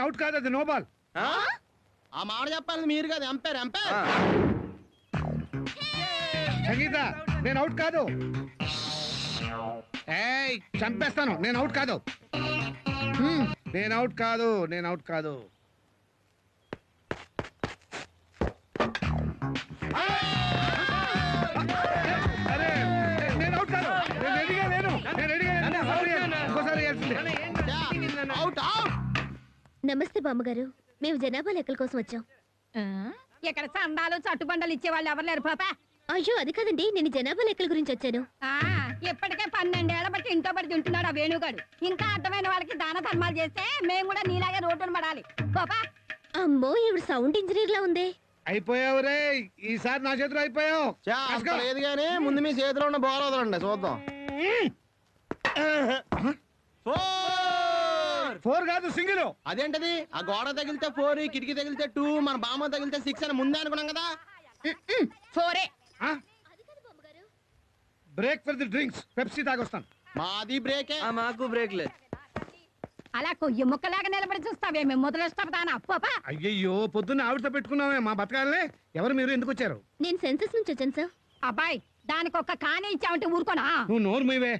Out కాదు, అది no ball. ఆ మాట చెప్పాలి మీరు కదా, ఎంపైర్ ఎంపైర్. సంగీత నేను అవుట్ కాదు. ఏయ్ చంపేస్తాను, నేను అవుట్ కాదు. నేను అవుట్ కాదు, నేను అవుట్ కాదు. అరే నేను అవుట్ కాదు, నేను రెడీగా లేను, నేను రెడీగా లేను. ఇంకోసారి అవుట్ అవుట్. నమస్తే బామ్మగారు, మేము జనాభా లెక్కల కోసం వచ్చాం. ఇక్కడ చందాలు చట్టుబండలు ఇచ్చేవాళ్ళు ఎవరు లేరు పాప. అయ్యో అది కాదండి, నేను జనాభా లెక్కల గురించి వచ్చాను. ఇప్పటికే 12 ఏళ్ల బట్టి ఇంట్లో పడి తింటున్నాడు ఆ వేణుగాడు. ఇంకా అర్థమైన వాళ్ళకి దాన ధర్మాలు చేస్తే మేము కూడా నీలాగే రోడ్డును పడాలి పాపా. అమ్మో ఇవి సౌండ్ ఇంజనీర్ లా ఉంది. అయిపోయావు రే, ఈసారి నా చేతిలో అయిపోయావు. లేదు కానీ ముందు మీ చేతిలో ఉన్న బాల్ వదలండి చూద్దాం. 4 కాదు సింగిల్. అదేంటది, ఆ గోడ తగిలితే 4, కిటికీ తగిలితే 2, మన బామ్మ తగిలితే 6 అని ముందే అనుకున్నాం కదా. 4 break for the drinks, Pepsi తాగొస్తాను. మాది బ్రేకే. మాకు బ్రేక్ లేదు. అలా కొయ్యి ముక్కలాగా నిలబడి చూస్తావే, మేము మొదలెస్తాను పాపా. అయ్యయ్యో పొద్దున్న ఆవిడతో పెట్టుకున్నామే మా బతకాలే. ఎవరు మీరు, ఎందుకు వచ్చారు? నేను సెన్సస్ నుంచి వచ్చాను సార్. అబ్బాయి దానికి ఒక్క కాని ఇచ్చావంటే ఊరుకోనా? నువ్వు నోరు మీవే.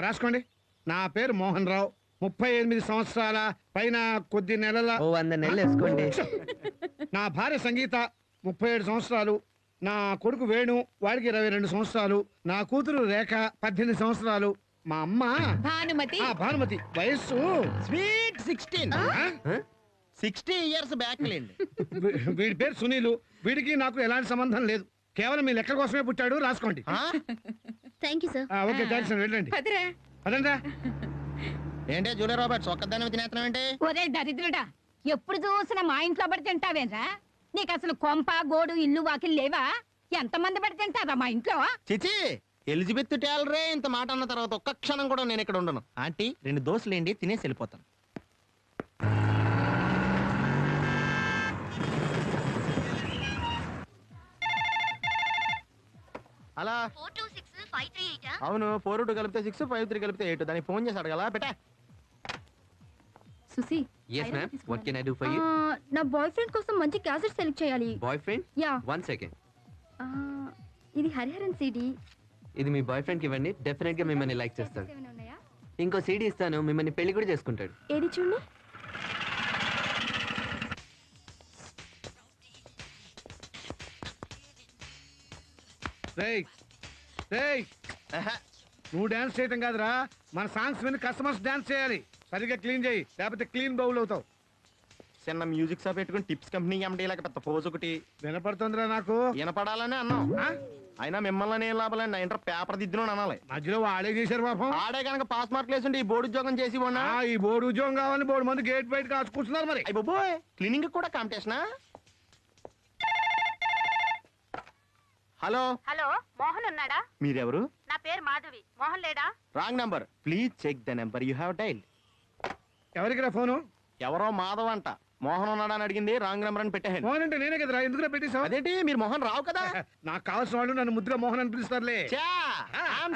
రాసుకోండి. నా పేరు మోహన్ రావు, 38 సంవత్సరాల పైన కొద్ది నెలల. 100 నెలలు వేసుకోండి. నా భార్య సంగీత 37 సంవత్సరాలు. నా కొడుకు వేణు, వాడికి 22 సంవత్సరాలు. నా కూతురు రేఖ 18 సంవత్సరాలు. మా అమ్మ భానుమతి, వయస్సు స్వీట్ 16. 60 ఇయర్స్ బ్యాక్ లేండి. వీడి పేరు సునీలు. వీడికి నాకు ఎలాంటి సంబంధం లేదు, కేవలం మీ లెక్క కోసమే పుట్టాడు. రాసుకోండి. Thank you sir. Okay thanks అండి, వెళ్ళండి. అదంతా ఏంటే జూలియా రాబర్ట్స్ ఒక్కదాన్ని తినేస్తున్నావు ఏంటి? ఒరే దరిద్రుడా, ఎప్పుడు చూసినా మా ఇంట్లో పడి తింటావేరా? నీకు అసలు కొంప గోడు ఇల్లు వాకిలు లేవా? ఎంతమంది పడి తింటారా మా ఇంట్లో? చిచి, ఎలిజబెత్ టేలరే ఇంత మాట అన్న తర్వాత ఒక్క క్షణం కూడా నేను ఇక్కడ ఉండను. ఆంటీ 2 దోశలు ఏంటి, తినేసి వెళ్ళిపోతాను. అలా అవును, 4 కలిపితే 6, 5 కలిపితే 8. దానికి ఫోన్ చేసి అడగలా బెటా. Susi, yes ma'am, what can I do for you? నా బాయ్ ఫ్రెండ్ కోసం మంచి క్యాసెట్ సెలెక్ట్ చేయాలి. Boy friend? యా. 1 second. ఇది హరిహరన్ సిడి. ఇది మీ బాయ్ ఫ్రెండ్ కి ఇవ్వండి, డెఫినెట్ గా మిమ్మల్ని లైక్ చేస్తాడు. ఇంకో సీడీ ఇస్తాను, మిమ్మల్ని పెళ్లి కూడా చేసుకుంటాడు. ఏది చూడండి. నువ్వు డాన్స్ చేయటం కాదురా, మన సాంగ్స్ విని కస్టమర్స్ డాన్స్ చేయాలి. సరిగ్గా క్లీన్ చేయి, లేకపోతే క్లీన్ బౌల్ అవుతావు. చిన్న మ్యూజిక్ షాప్ పెట్టుకుని టిప్స్ కంపెనీ ఎండి లేక పెద్ద పోజ్ ఒకటి వినపడుతుందిరా నాకు. వినపడాలని అన్నాం. అయినా మిమ్మల్ని ఏం లాభాలని నా ఇంటర్ పేపర్ దిద్దును అనాలి. మధ్యలో ఆడే చేశారు పాపం. ఆడే కనుక పాస్ మార్కులు వేసుంటే ఈ బోర్డు ఉద్యోగం చేసి ఈ బోర్డు ఉద్యోగం కావాలని బోర్డు మంది గేట్ బయట కాచుకుంటున్నారు. మరి అయిపోయి క్లీనింగ్ కూడా కాంపిటీషనా? హలో హలో, మోహన్ ఉన్నాడా? మీరెవరు? నా పేరు మాధవి. మోహన్ లేడా? Wrong number, please check the number you have dialled. ఎవరికిరా ఫోను? ఎవరో మాధవ్ అంట. మోహన్ ఉన్నాడా అని అడిగింది, రాంగ్ నెంబర్ అని పెట్టాను. మోహన్ అంటే నేనే కదరా, ఎందుకు పెట్టేశావు? అదేంటి మీరు మోహన్ రావు కదా? నాకు కావాల్సిన వాళ్ళు నన్ను ముద్దుగా మోహన్ అని పిలుస్తారులే.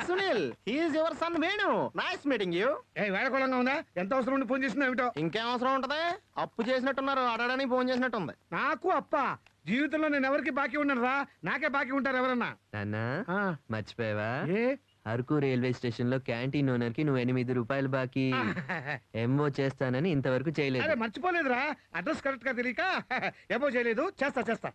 Sunil, he's your son Venu. Nice meeting you. వేళకోళంగా ఉందా? ఎంత అవసరం ఉండి ఫోన్ చేసిందో ఏమిటో. ఇంకేం అవసరం ఉంటది, అప్పు చేసినట్టున్నారు, అడగడానికి ఫోన్ చేసినట్టుంది. నాకు అప్ప జీవితంలో నేను ఎవరికి బాకీ ఉన్నాను రా, నాకే బాకీ ఉంటారు ఎవరన్నా. నాన్నా మర్చిపోయావా? ఏ అరకు రైల్వే స్టేషన్ లో క్యాంటీన్ ఓనర్ కి నువ్వు 8 రూపాయలు బాకీ ఎంఓ చేస్తానని ఇంతవరకు చేయలేదు. మర్చిపోలేదురా, అడ్రస్ కరెక్ట్ గా తెలియక ఏమో చేయలేదు. చేస్తా.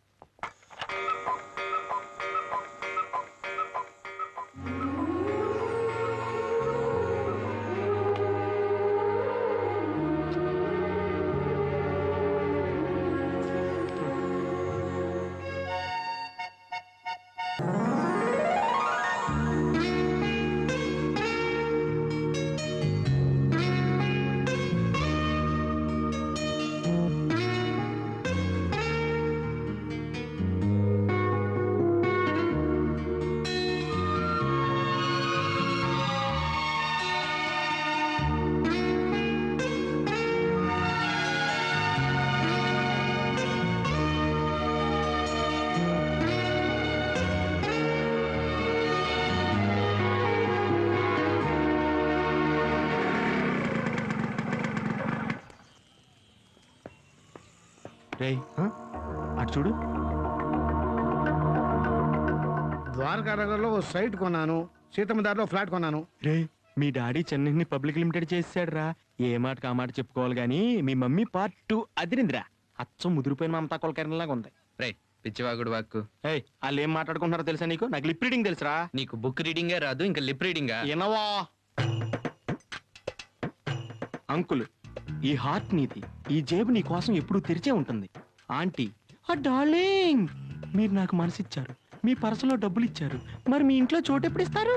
రేయ్ అటు చూడు. ద్వారకా నగర్లో ఓ సైట్ కొన్నాను, సీతమ్మ దారిలో ఫ్లాట్ కొన్నాను. రే మీ డాడీ చెన్నైని పబ్లిక్ లిమిటెడ్ చేసాడు రా. ఏ మాట కా మాట చెప్పుకోవాలి గానీ మీ మమ్మీ పార్ట్ 2 అదిరిందిరా. అచ్చం ముదిరిపోయిన మమతా కొలకరణలాగా ఉంది. రే పిచ్చివాగుడు వాక్కు. ఏయ్ వాళ్ళు ఏం మాట్లాడుకుంటున్నారో తెలుసా నీకు? నాకు లిప్ రీడింగ్ తెలుసురా. నీకు బుక్ రీడింగే రాదు, ఇంకా లిప్ రీడింగా? ఎనవా అంకుల్, ఈ హార్ట్ నీది, ఈ జేబు నీ కోసం ఎప్పుడూ తెరిచే ఉంటుంది. ఆంటీ ఆ డార్లింగ్, మీరు నాకు మనసిచ్చారు, మీ పర్సులో డబ్బులు ఇచ్చారు, మరి మీ ఇంట్లో చోటు ఎప్పుడు ఇస్తారు?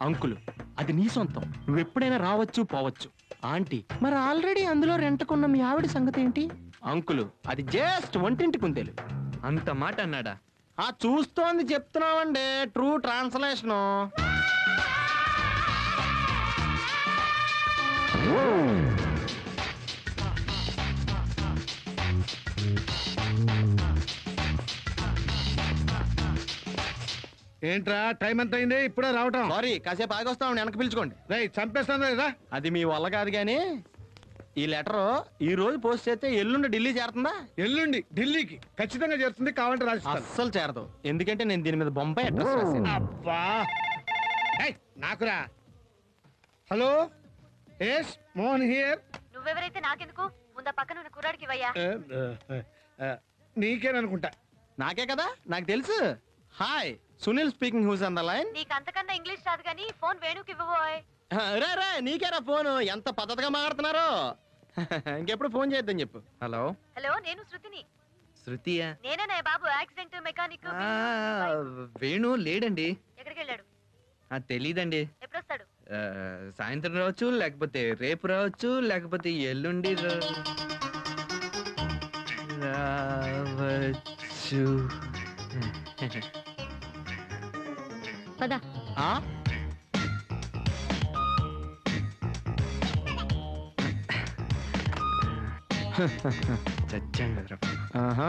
అంకుల్ అది నీ సొంతం, నువ్వు ఎప్పుడైనా రావచ్చు పోవచ్చు. ఆంటీ మరి ఆల్రెడీ అందులో రెంటకున్న మీ ఆవిడ సంగతి ఏంటి? అంకుల్ అది జస్ట్ వంటింటి కుందేలు. అంత మాట అన్నాడా? ఆ చూస్తోంది చెప్తున్నామండి, ట్రూ ట్రాన్స్లేషన్. ఏంట్రా టైం ఎంత అయింది? ఇప్పుడే రావటం? సారీ, కాసేపు ఆగొస్తాం, వెనక్కి పిలుచుకోండి. రై చంపేస్తాను కదా. అది మీ వల్ల కాదు కానీ ఈ లెటర్ ఈ రోజు పోస్ట్ చేస్తే ఎల్లుండి ఢిల్లీ చేరుతుందా? ఎల్లుండి ఢిల్లీకి ఖచ్చితంగా చేరుతుంది, కావాలంటే రాసిస్తాను. అస్సలు చేరదు, ఎందుకంటే నేను దీని మీద బొంబాయి అడ్రస్ రాశాను. అబ్బా ఏయ్, నాకురా. Hello yes Mohan here. నువ్వెవరైతే నాకెందుకు? ముందా పక్కన ఉన్న కుర్రాడికి ఇవ్వయ్యా. నీకేననుకుంటా. నాకే కదా, నాకు తెలుసు. Hi Sunil speaking, who's on the line? నీకు అంతకన్నా ఇంగ్లీష్ రాదు కానీ ఫోన్ వేణుకి ఇవ్వబోయ్. రే రే నీకేరా ఫోన్, ఎంత పద్ధతిగా మాట్లాడుతున్నారు. ఇంకెప్పుడు ఫోన్ చేద్దాం చెప్పు. హలో హలో, నేను శృతిని. శృతియా? నేనే బాబు, యాక్సిడెంట్ మెకానిక్. వేణు లేడండి. ఎక్కడికి వెళ్ళాడు? తెలీదండి. ఎప్పుడొస్తాడు? సాయంత్రం రావచ్చు, లేకపోతే రేపు రావచ్చు, లేకపోతే ఎల్లుండి రావచ్చు. పద. ఆ? చచ్చాం కదరా. ఆహా.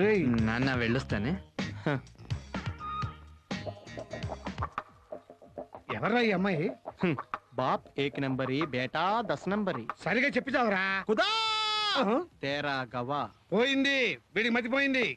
రేయ్ నాన్న వెళ్ళొస్తానే. ఎవర్రా ఈ అమ్మాయి? హ్మ్. బాప్ ఏక్ నంబరి, బేటా 10 నంబరి. సరిగా చెప్పిచావురా. కుదా తేరా గవా. పోయింది, వీడికి మతిపోయింది.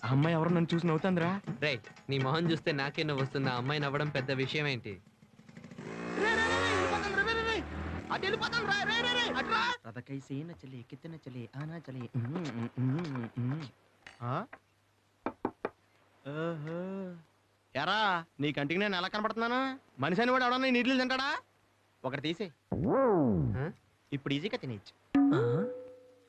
ఆ అమ్మాయి ఎవరు నన్ను చూసి నవ్వుతుందిరా. రే నీ మొహం చూస్తే నాకే నవ్వు వస్తుంది, ఆ అమ్మాయి నవ్వడం పెద్ద విషయం ఏంటి? ఎరా నీ కంటికి నేను ఎలా కనపడుతున్నాను? మనిషి అని వాడు ఎవడన్నా నీళ్ళు తింటాడా? ఒకటి తీసే, ఇప్పుడు ఈజీగా తినేయచ్చు.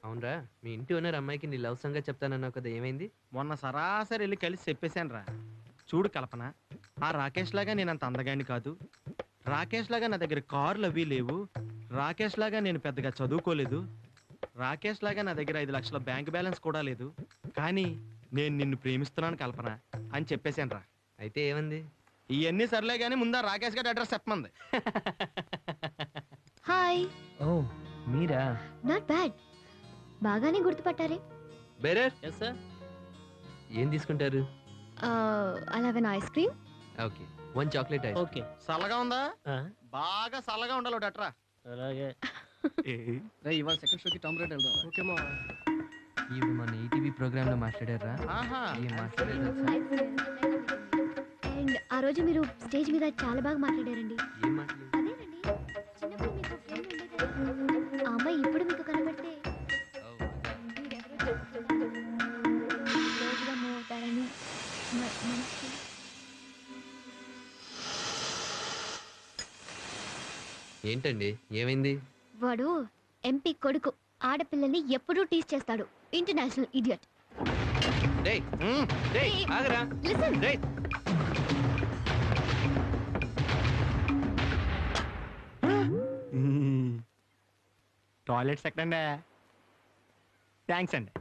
అవునరా, మీ ఇంటి ఓనర్ అమ్మాయికి నీ లవ్ సంగతి చెప్తానన్నావు కదా, ఏమైంది? మొన్న సరాసరి వెళ్ళి కలిసి చెప్పేశాను రా. చూడు కల్పన, ఆ రాకేష్ లాగా నేను అంత అందగాడిని కాదు, రాకేష్ లాగా నా దగ్గర కార్లు అవి లేవు, రాకేష్ లాగా నేను పెద్దగా చదువుకోలేదు, రాకేష్ లాగా నా దగ్గర 5 లక్షల బ్యాంక్ బ్యాలెన్స్ కూడా లేదు, కానీ నేను నిన్ను ప్రేమిస్తున్నాను కల్పన అని చెప్పేశాను రా. అయితే ఏమంది? ఇవన్నీ సర్లే కానీ ముందా రాకేష్ గారి అడ్రస్ చెప్పమంది. హాయ్. ఓ మీరా? నాట్ బ్యాడ్, బాగానే గుర్తుపట్టారే. బేరర్ ఏం తీసుకుంటారు? అలా ice cream. Okay, 1 chocolate ice. Okay, చల్లగా ఉందా? బాగా చల్లగా ఉండాలి ఒకటి అట్రా. ఇవాళ సెకండ్ షోకి టామ్ రేట్ వెళ్దాం. ఓకే మా. ఇవి మన ఈటీవీ ప్రోగ్రామ్ లో మాట్లాడారా? ఆహా. ఏం మాట్లాడారు? అండ్ ఆ రోజు మీరు స్టేజ్ మీద చాలా బాగా మాట్లాడారండి. ఏం మాట్లాడారు? అదేనండి, చిన్నప్పుడు మీకు ఫ్రెండ్ ఉండేది కదా, ఆ అమ్మాయి ఇప్పుడు మీకు కనబడితే మీరెవరో క్లోజ్గా మూవ్ అవుతారని మనసుకి. ఏంటండి ఏమైంది? వాడు ఎంపీ కొడుకు, ఆడపిల్లల్ని ఎప్పుడూ టీస్ చేస్తాడు, ఇంటర్నేషనల్ ఇడియట్. డేయ్ డేయ్ ఆగరా. లిసన్. డేయ్ టాయిలెట్స్ ఎక్కడండి? థ్యాంక్స్ అండి.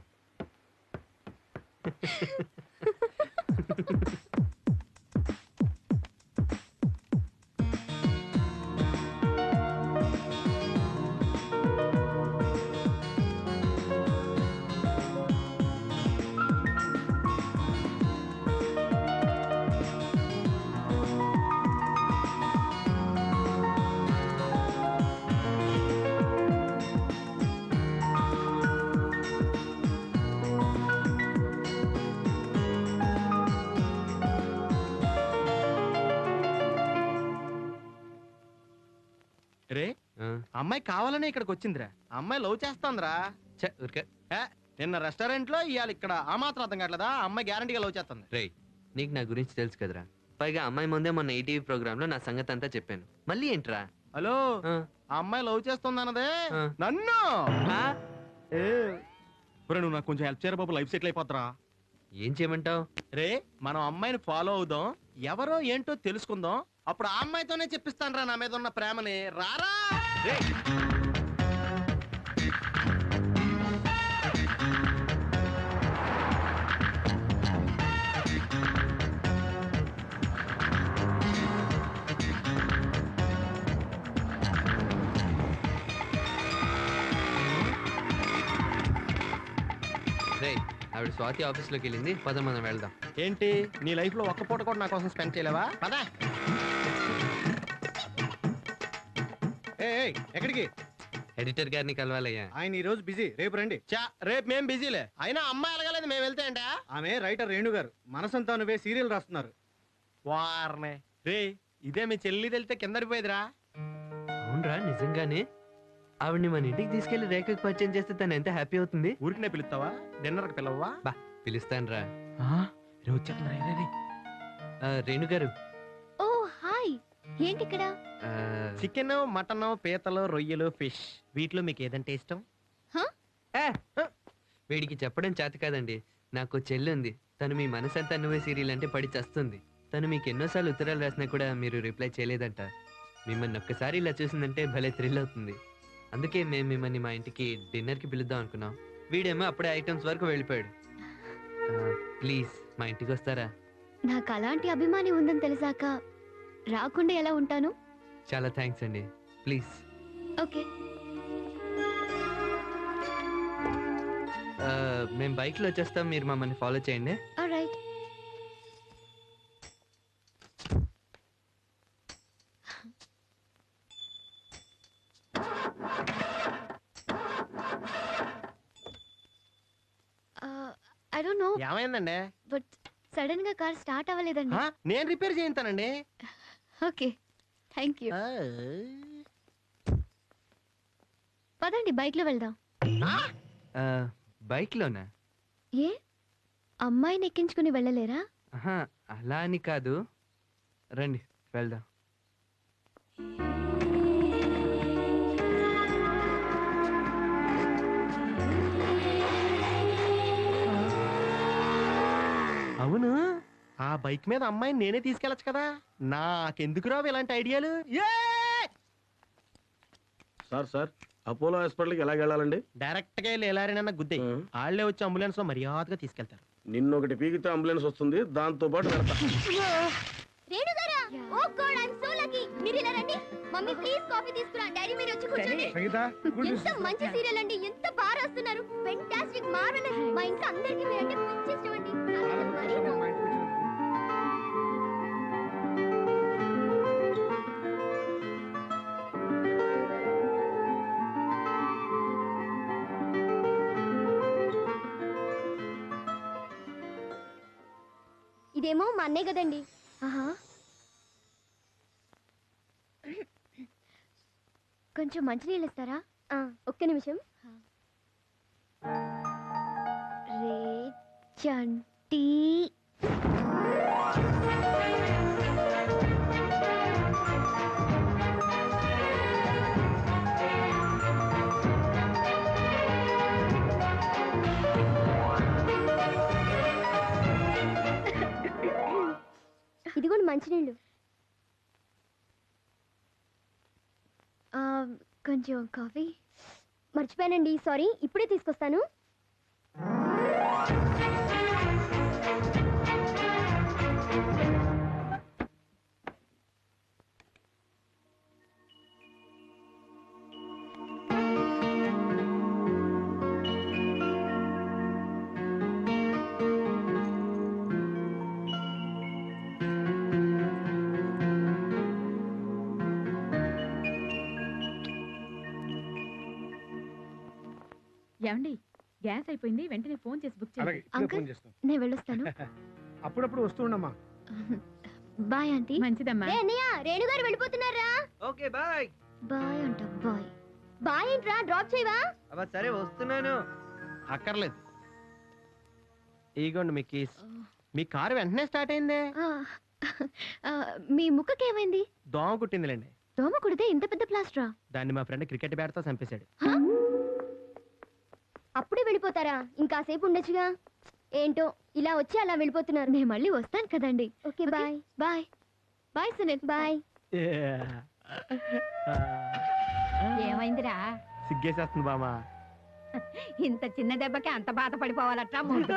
రే ఆ, అమ్మాయి కావాలనే ఇక్కడికి వచ్చిందిరా. అమ్మాయి లవ్ చేస్తాందిరా. ఛ, ఊరికే. ఏ, నిన్న రెస్టారెంట్ లో ఇవాళ ఇక్కడ ఆ మాత్రం అర్థం కావట్లేదా? అమ్మాయి గ్యారంటీగా లవ్ చేస్తుంది. రేయ్ నీకు నా గురించి తెలుసు కదరా. పైగా అమ్మాయి ముందే మొన్న ఈటీవీ ప్రోగ్రామ్ లో నా సంగతి అంతా చెప్పాను. మళ్ళీ ఏంట్రా? హలో, ఆ, ఆ అమ్మాయి లవ్ చేస్తుంది అన్నదే ఆ. నన్ను. ఆ? ఒరేయ్, నువ్వు నాకు కొంచెం హెల్ప్ చేయరా బాబు, లైఫ్ సెటిల్ అయిపోతారా. ఏం చేయమంటావు? రే, మనం అమ్మాయిని ఫాలో అవుదాం, ఎవరో ఏంటో తెలుసుకుందాం, అప్పుడు ఆ అమ్మాయితోనే చెప్పిస్తానరా నా మీద ఉన్న ప్రేమని. రారా. రేయ్. రేయ్ ఆవిడ స్వాతి ఆఫీస్ లోకి వెళ్ళింది, పద మనం వెళ్దాం. ఏంటి నీ లైఫ్ లో ఒక్క పూట కూడా నా కోసం స్పెండ్ చేయలేవా? పదా. ఎక్కడికి? ఎడిటర్ గారిని కలవాలయ్యా. ఆయన ఈ రోజు బిజీ, రేపు రండి. చా, రేపు మేం బిజీలే. అయినా అమ్మాయి అలగలేదు, మేము వెళ్తే ఏంటా? ఆమె రైటర్ రేణు గారు మనసంతా నువ్వే సీరియల్ రాస్తున్నారు. వారనే రే, ఇదే మీ చెల్లి వెళ్తే కిందడిపోయేదిరా. అవునరా, నిజంగానే ఆవిడ్ని మన ఇంటికి తీసుకెళ్లి రేఖకు పరిచయం చేస్తే తను ఎంత హ్యాపీ అవుతుంది. ఊరికినే పిలుస్తావా? డిన్నర్కి పిలవా? బా పిలుస్తానురా. వచ్చేస్తున్నా. రేణు గారు, ఓ హాయ్, ఏంటి ఇక్కడ? ఆ, చికెన్, మటన్, పీతలు, రొయ్యలు, ఫిష్, వీటిలో మీకు ఏదంటే ఇష్టం? వీడికి చెప్పడం చేత కాదండి. నాకు చెల్లి ఉంది, తను మీ మనసంతా నువ్వే సీరియల్ అంటే పడి చస్తుంది. తను మీకు ఎన్నోసార్లు ఉత్తరాలు రాసినా కూడా మీరు రిప్లై చేయలేదంట. మిమ్మల్ని ఒక్కసారి ఇలా చూసిందంటే భలే థ్రిల్ అవుతుంది. అందుకే మేము మిమ్మల్ని మా ఇంటికి డిన్నర్కి పిలుద్దాం అనుకున్నాం. వీడేమో అప్పుడే ఐటమ్స్ వరకు వెళ్ళిపోయాడు. ప్లీజ్ మా ఇంటికి వస్తారా? నాకు అలాంటి అభిమాని ఉందని తెలిసాక రాకుండా ఎలా ఉంటాను? చాలా థ్యాంక్స్ అండి, ప్లీజ్. ఓకే. మేము బైక్లో వచ్చేస్తాం, మీరు మమ్మల్ని ఫాలో చేయండి. ఆల్రైట్. ఐ డోంట్ నో, ఏమైందండి? బట్ సడన్ గా కార్ స్టార్ట్ అవ్వలేదండి. నేను రిపేర్ చేయించానండి. Okay, thank you. పదండి బైక్ లో వెళ్దాం. బైక్లోనా? ఏ, అమ్మాయిని ఎక్కించుకుని వెళ్ళలేరా? ఆహా, అలా అని కాదు, రండి వెళ్దాం. అవును, ఆ బైక్ మీద అమ్మాయిని నేనే తీసుకెళ్ళచ్చు కదా. నాకెందుకు రావు ఇలాంటి ఐడియాలు? సార్ అపోలో హాస్పిటల్కి ఎలాగ వెళ్ళాలండి? డైరెక్ట్ గా వెళ్ళారనన్న గుద్దే, వాళ్ళే వచ్చి అంబులెన్స్ లో మర్యాదగా తీసుకెళ్తారు. నిన్ను ఒకటి పీకితే అంబులెన్స్ వస్తుంది, దాంతో పాటు వెళ్తా. రేణు గారా, oh god I am so lucky. మీరు ఇలా రండి. మమ్మీ ప్లీజ్ కాఫీ తీసుకురా. డాడీ మీరు వచ్చి కూర్చోండి. Sangeeta, good news. ఎంత మంచి సీరియల్ అండి, ఎంత బాగా రాస్తున్నారు. Fantastic, marvellous. మా ఇంట్లో అందరికీ మీరంటే పిచ్చి ఇష్టం అండి. చాలా సంతోషం అమ్మా, మా ఇంటికి వచ్చినందుకు. ఇదేమో మా అన్నయ్య కదండి. కొంచెం మంచినీళ్ళు ఇస్తారా? ఒక్క నిమిషం. రే చంటి. ఇదిగోండి మంచినీళ్ళు. కొంచెం కాఫీ. మర్చిపోయానండి, సారీ. ఇప్పుడే తీసుకొస్తాను. ఏమండి గ్యాస్ అయిపోయింది వెంటనే ఫోన్ చేసి బుక్ అలాగే చేయండి ఇప్పుడే అంకుల్. ఫోన్ చేస్తాం నేను వెళ్ళొస్తాను అప్పుడప్పుడు వస్తూ ఉండమ్మా. బాయ్ ఆంటీ మంచిదమ్మా రేణు గారు వెళ్ళిపోతున్నారా ఓకే బాయ్. బాయ్ అంట బాయ్ బాయ్ ఏంట్రా డ్రాప్ చేయవా అబ్బా సరే వస్తున్నాను. అక్కర్లేదు. ఇగోండి మీ కీస్. మీ కారు వెంటనే స్టార్ట్ అయిందే. మీ ముక్కకి ఏమైంది దోమ కుట్టిందిలేండి. దోమ కుడితే ఇంత పెద్ద ప్లాస్టరా దాన్ని మా ఫ్రెండ్ క్రికెట్ బ్యాట్తో చంపేశాడు. అప్పుడే వెళ్ళిపోతారా ఇంకాసేపు ఉండొచ్చుగా ఏంటో ఇలా వచ్చి అలా వెళ్ళిపోతున్నారు నేను మళ్ళీ వస్తాను కదండి okay bye bye bye Sunil bye ఏమైందిరా సిగ్గేసేస్తుంది బామా. ఇంత చిన్న దెబ్బకి అంత బాధపడిపోవాలట్రా ముందు